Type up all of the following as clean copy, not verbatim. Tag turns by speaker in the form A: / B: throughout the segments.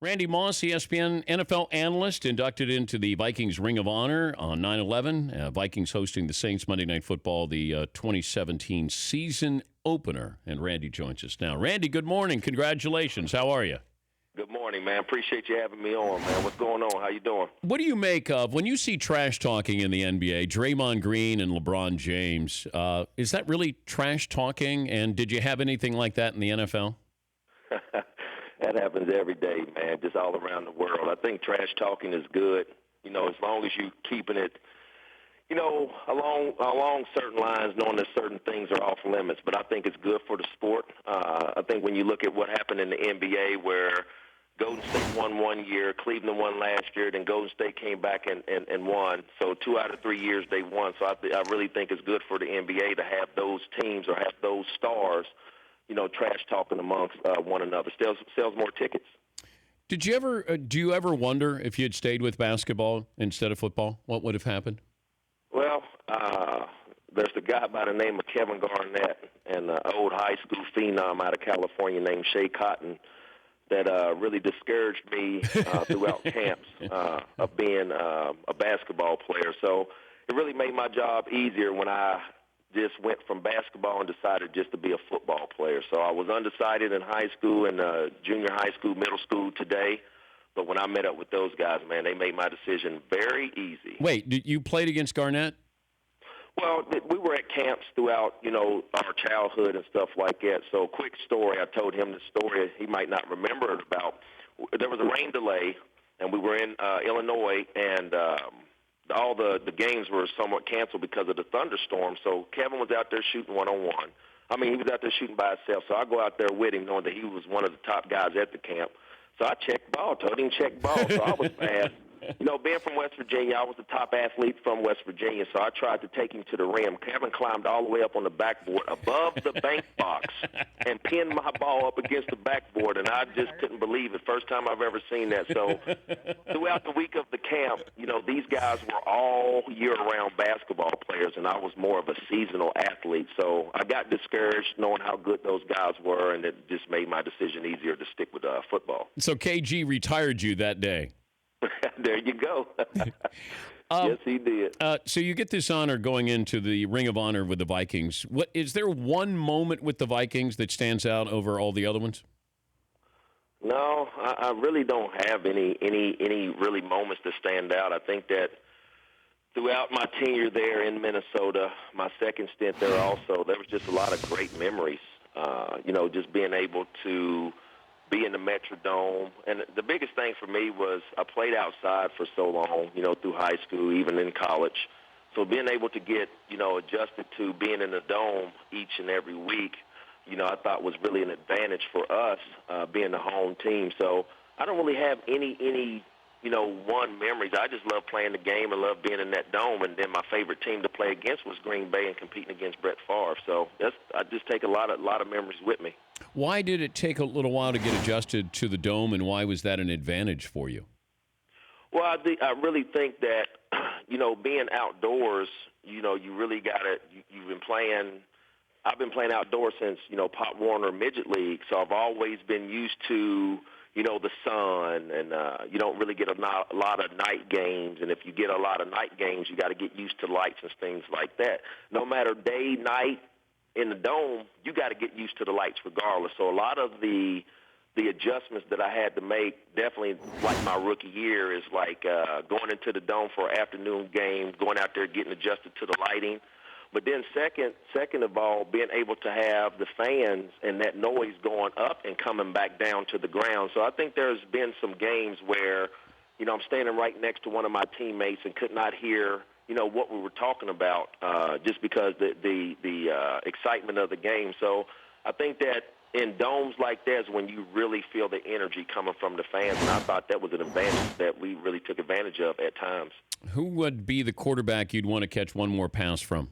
A: Randy Moss, ESPN NFL analyst, inducted into the Vikings Ring of Honor on 9/11. Vikings hosting the Saints Monday Night Football, the 2017 season opener. And Randy joins us now. Randy, good morning. Congratulations. How are you?
B: Good morning, man. Appreciate you having me on, man. What's going on? How you doing?
A: What do you make of when you see trash talking in the NBA, Draymond Green and LeBron James? Is that really trash talking? And did you have anything like that in the NFL?
B: That happens every day, man, just all around the world. I think trash talking is good, as long as you keeping it, along certain lines, knowing that certain things are off limits. But I think it's good for the sport. I think when you look at what happened in the NBA where Golden State won one year, Cleveland won last year, then Golden State came back and won. So 2 out of 3 years they won. So I really think it's good for the NBA to have those teams or have those stars trash talking amongst one another. Sells more tickets.
A: Do you ever wonder if you had stayed with basketball instead of football, what would have happened?
B: Well, there's a guy by the name of Kevin Garnett and an old high school phenom out of California named Shea Cotton that really discouraged me throughout camps of being a basketball player. So it really made my job easier when I just went from basketball and decided just to be a football player. So I was undecided in high school and junior high school, middle school today. But when I met up with those guys, man, they made my decision very easy.
A: Wait, you played against Garnett?
B: Well, we were at camps throughout, our childhood and stuff like that. So quick story, I told him the story he might not remember it about. There was a rain delay, and we were in Illinois, and all the games were somewhat canceled because of the thunderstorm. So Kevin was out there shooting one-on-one. I mean, he was out there shooting by himself. So I go out there with him knowing that he was one of the top guys at the camp. So I checked ball, told him check ball. So I was fast. Being from West Virginia, I was the top athlete from West Virginia, so I tried to take him to the rim. Kevin climbed all the way up on the backboard above the bank box and pinned my ball up against the backboard, and I just couldn't believe it. First time I've ever seen that. So throughout the week of the camp, these guys were all year-round basketball players, and I was more of a seasonal athlete. So I got discouraged knowing how good those guys were, and it just made my decision easier to stick with football.
A: So KG retired you that day.
B: There you go. Yes, he did.
A: So you get this honor going into the Ring of Honor with the Vikings. What is there one moment with the Vikings that stands out over all the other ones?
B: No, I really don't have any really moments that stand out. I think that throughout my tenure there in Minnesota, my second stint there also, there was just a lot of great memories. Just being able to be in the Metrodome. And the biggest thing for me was I played outside for so long, through high school, even in college. So being able to get, adjusted to being in the Dome each and every week, I thought was really an advantage for us being the home team. So I don't really have any one memories. I just love playing the game and love being in that Dome. And then my favorite team to play against was Green Bay and competing against Brett Favre. So I just take a lot of memories with me.
A: Why did it take a little while to get adjusted to the Dome, and why was that an advantage for you?
B: Well, I really think that, being outdoors, you really got to – you've been playing – I've been playing outdoors since, Pop Warner Midget League, so I've always been used to, the sun, and you don't really get a lot of night games, and if you get a lot of night games, you got to get used to lights and things like that. No matter day, night, in the Dome, you got to get used to the lights regardless. So a lot of the adjustments that I had to make, definitely like my rookie year, is like going into the Dome for an afternoon game, going out there getting adjusted to the lighting. But then second of all, being able to have the fans and that noise going up and coming back down to the ground. So I think there's been some games where, I'm standing right next to one of my teammates and could not hear what we were talking about just because the excitement of the game. So I think that in domes like that is when you really feel the energy coming from the fans, and I thought that was an advantage that we really took advantage of at times.
A: Who would be the quarterback you'd want to catch one more pass from?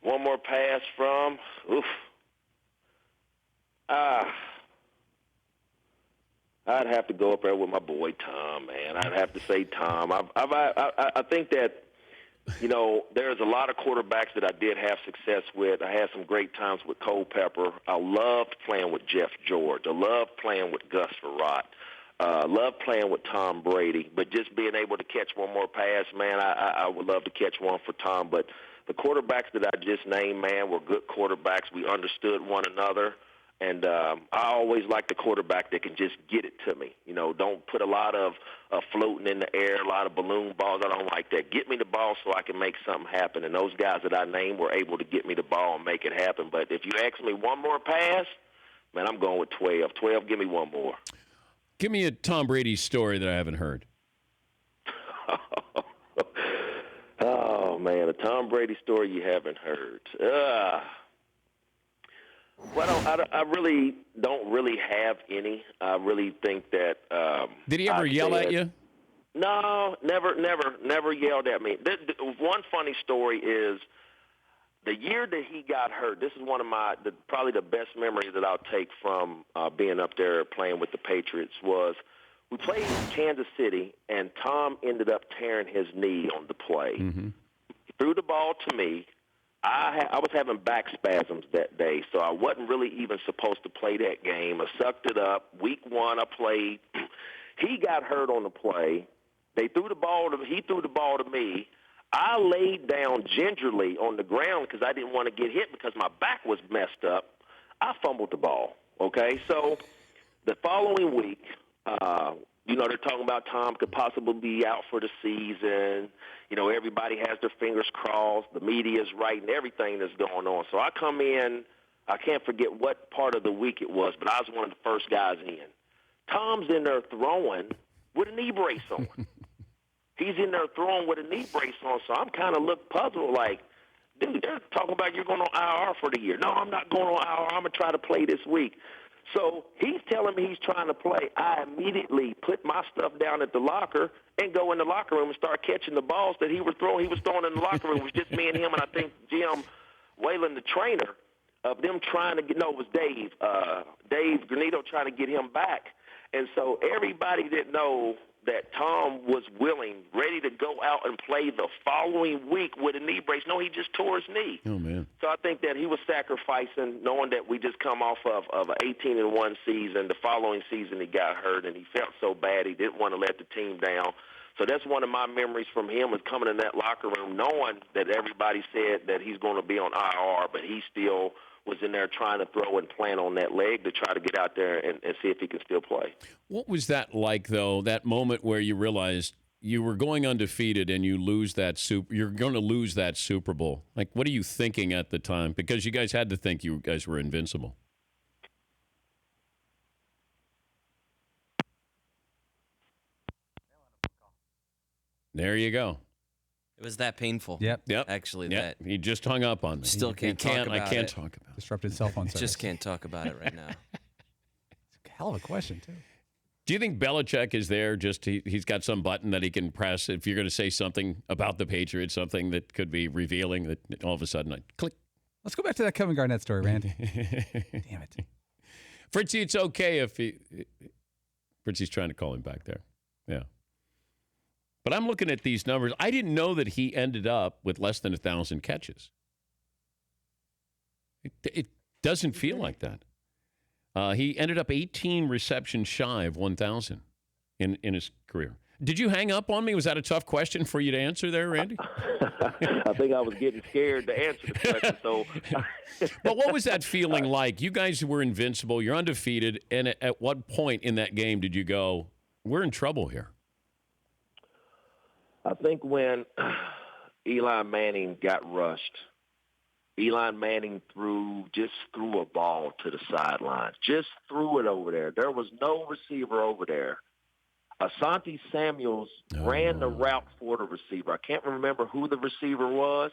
B: One more pass from? Oof. I'd have to go up there with my boy Tom, man. I'd have to say Tom. I think that there's a lot of quarterbacks that I did have success with. I had some great times with Culpepper. I loved playing with Jeff George. I loved playing with Gus Farrat. Loved playing with Tom Brady. But just being able to catch one more pass, man, I would love to catch one for Tom. But the quarterbacks that I just named, man, were good quarterbacks. We understood one another. And I always like the quarterback that can just get it to me. Don't put a lot of floating in the air, a lot of balloon balls. I don't like that. Get me the ball so I can make something happen. And those guys that I named were able to get me the ball and make it happen. But if you ask me one more pass, man, I'm going with 12. 12, give me one more.
A: Give me a Tom Brady story that I haven't heard.
B: Oh, man, a Tom Brady story you haven't heard. Well, I really don't really have any. I really think that.
A: Did he ever yell at you?
B: No, never yelled at me. One funny story is the year that he got hurt. This is one of probably the best memories that I'll take from being up there playing with the Patriots was we played Kansas City, and Tom ended up tearing his knee on the play.
A: Mm-hmm.
B: He threw the ball to me. I was having back spasms that day, so I wasn't really even supposed to play that game. I sucked it up. Week 1, I played. He got hurt on the play. He threw the ball to me. I laid down gingerly on the ground because I didn't want to get hit because my back was messed up. I fumbled the ball, okay? So the following week, they're talking about Tom could possibly be out for the season. Everybody has their fingers crossed. The media's writing everything that's going on. So I come in. I can't forget what part of the week it was, but I was one of the first guys in. Tom's in there throwing with a knee brace on. He's in there throwing with a knee brace on, so I'm kind of look puzzled like, dude, they're talking about you're going on IR for the year. No, I'm not going on IR. I'm going to try to play this week. So he's telling me he's trying to play. I immediately put my stuff down at the locker and go in the locker room and start catching the balls that he was throwing in the locker room. It was just me and him, and I think Jim Whalen, the trainer, of them trying to get – no, it was Dave. Dave Granito trying to get him back. And so everybody didn't know that Tom was ready to go out and play the following week with a knee brace. No, he just tore his knee.
A: Oh, man.
B: So I think that he was sacrificing, knowing that we just come off of an 18-1 season. The following season he got hurt, and he felt so bad he didn't want to let the team down. So that's one of my memories from him is coming in that locker room knowing that everybody said that he's going to be on IR, but he still was in there trying to throw and plant on that leg to try to get out there and see if he can still play.
A: What was that like, though, that moment where you realized you were going undefeated and you're going to lose that Super Bowl? Like, what are you thinking at the time? Because you guys had to think you guys were invincible. There you go.
C: It was that painful.
A: Yep.
C: Actually,
A: yep. He just hung up on me.
C: Still can't talk about it.
A: I can't talk about it.
D: Disrupted cell phone service.
C: Just can't talk about it right now.
D: It's a hell of a question, too.
A: Do you think Belichick is there he's got some button that he can press if you're going to say something about the Patriots, something that could be revealing that all of a sudden I click?
D: Let's go back to that Kevin Garnett story, Randy. Damn it.
A: Fritzy, it's okay if Fritzy's trying to call him back there. Yeah. But I'm looking at these numbers. I didn't know that he ended up with less than 1,000 catches. It doesn't feel like that. He ended up 18 receptions shy of 1,000 in his career. Did you hang up on me? Was that a tough question for you to answer there, Randy?
B: I think I was getting scared to answer the question. So,
A: But what was that feeling like? You guys were invincible. You're undefeated. And at what point in that game did you go, we're in trouble here?
B: I think when Eli Manning got rushed, Eli Manning threw a ball to the sideline. Just threw it over there. There was no receiver over there. Asante Samuels ran the route for the receiver. I can't remember who the receiver was,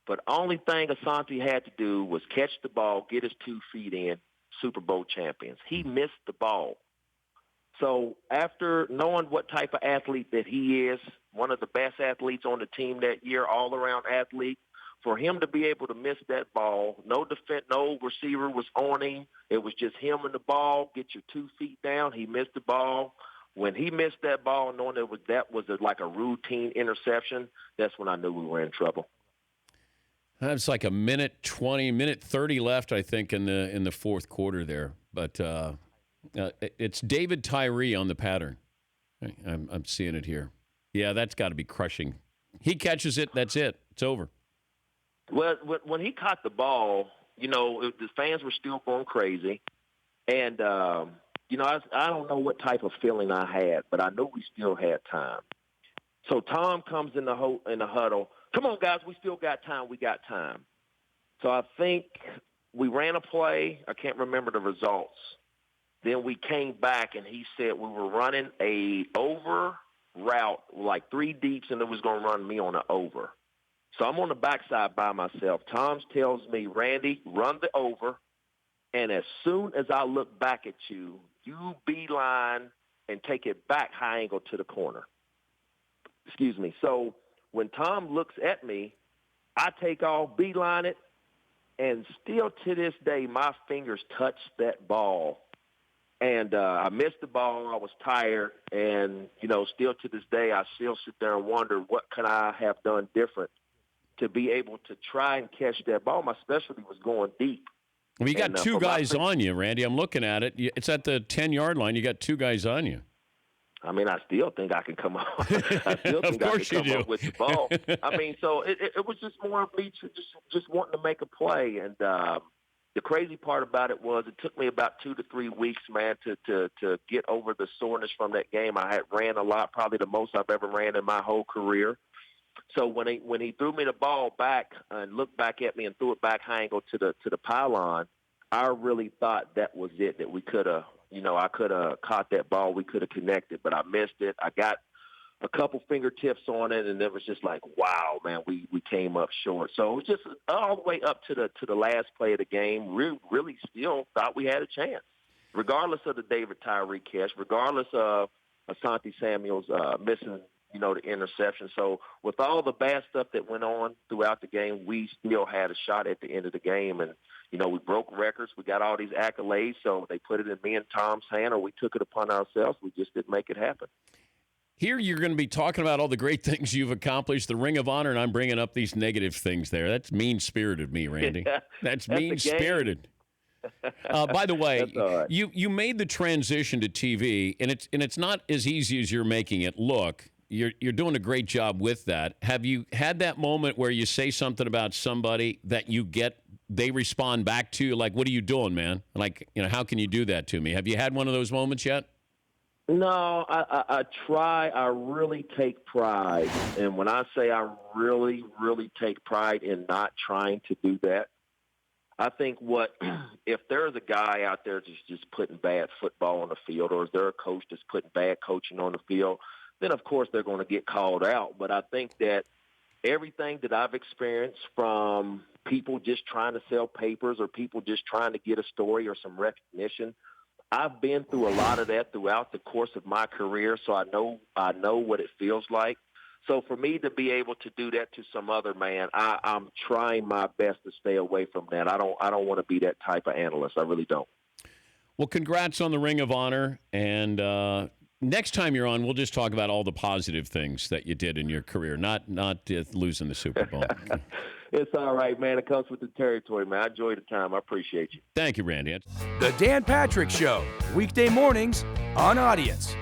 B: but only thing Asante had to do was catch the ball, get his 2 feet in, Super Bowl champions. He missed the ball. So after knowing what type of athlete that he is, one of the best athletes on the team that year, all-around athlete, for him to be able to miss that ball, no receiver was on him. It was just him and the ball. Get your 2 feet down. He missed the ball. when he missed that ball, knowing that was like a routine interception, that's when I knew we were in trouble.
A: It's like a minute 20, minute 30 left, I think, in the fourth quarter there. But it's David Tyree on the pattern. I'm seeing it here. Yeah, that's got to be crushing. He catches it. That's it. It's over.
B: Well, when he caught the ball, the fans were still going crazy. And, I don't know what type of feeling I had, but I knew we still had time. So Tom comes in the huddle. Come on, guys, we still got time. We got time. So I think we ran a play. I can't remember the results. Then we came back, and he said we were running a over route, like 3 deeps, and it was going to run me on an over. So I'm on the backside by myself. Tom tells me, Randy, run the over, and as soon as I look back at you, you beeline and take it back high angle to the corner. Excuse me. So when Tom looks at me, I take off, beeline it, and still to this day, my fingers touch that ball. And I missed the ball. I was tired. And, still to this day, I still sit there and wonder what could I have done different to be able to try and catch that ball. My specialty was going deep.
A: Well, you got two guys on you, Randy. I'm looking at it. It's at the 10-yard line. You got 2 guys on you.
B: I mean, I still think I can come up. I still think I can come up with the ball. I mean, so it was just more of me just wanting to make a play. And the crazy part about it was it took me about 2 to 3 weeks, man, to get over the soreness from that game. I had ran a lot, probably the most I've ever ran in my whole career. So when he threw me the ball back and looked back at me and threw it back high angle to the pylon, I really thought that was it, that we could have, I could have caught that ball, we could have connected, but I missed it. I got a couple fingertips on it, and it was just like, wow, man, we came up short. So it was just all the way up to the last play of the game. We really still thought we had a chance, regardless of the David Tyree catch, regardless of Asante Samuel's missing the interception. So with all the bad stuff that went on throughout the game, we still had a shot at the end of the game. And, we broke records. We got all these accolades. So they put it in me and Tom's hand, or we took it upon ourselves. We just didn't make it happen.
A: Here you're going to be talking about all the great things you've accomplished, the Ring of Honor, and I'm bringing up these negative things there. That's mean-spirited me, Randy. That's mean-spirited. By the way,
B: right.
A: you made the transition to TV, and it's not as easy as you're making it look. You're doing a great job with that. Have you had that moment where you say something about somebody that they respond back to you like, what are you doing, man? Like, how can you do that to me? Have you had one of those moments yet?
B: No, I try. I really take pride. And when I say I really, really take pride in not trying to do that, I think if there's a guy out there just putting bad football on the field, or is there a coach that's putting bad coaching on the field, then of course they're going to get called out. But I think that everything that I've experienced, from people just trying to sell papers or people just trying to get a story or some recognition, I've been through a lot of that throughout the course of my career, so I know what it feels like. So for me to be able to do that to some other man, I'm trying my best to stay away from that. I don't want to be that type of analyst. I really don't.
A: Well, congrats on the Ring of Honor, and next time you're on, we'll just talk about all the positive things that you did in your career, not losing the Super Bowl.
B: It's all right, man. It comes with the territory, man. I enjoyed the time. I appreciate you.
A: Thank you, Randy.
E: The Dan Patrick Show, weekday mornings on Audience.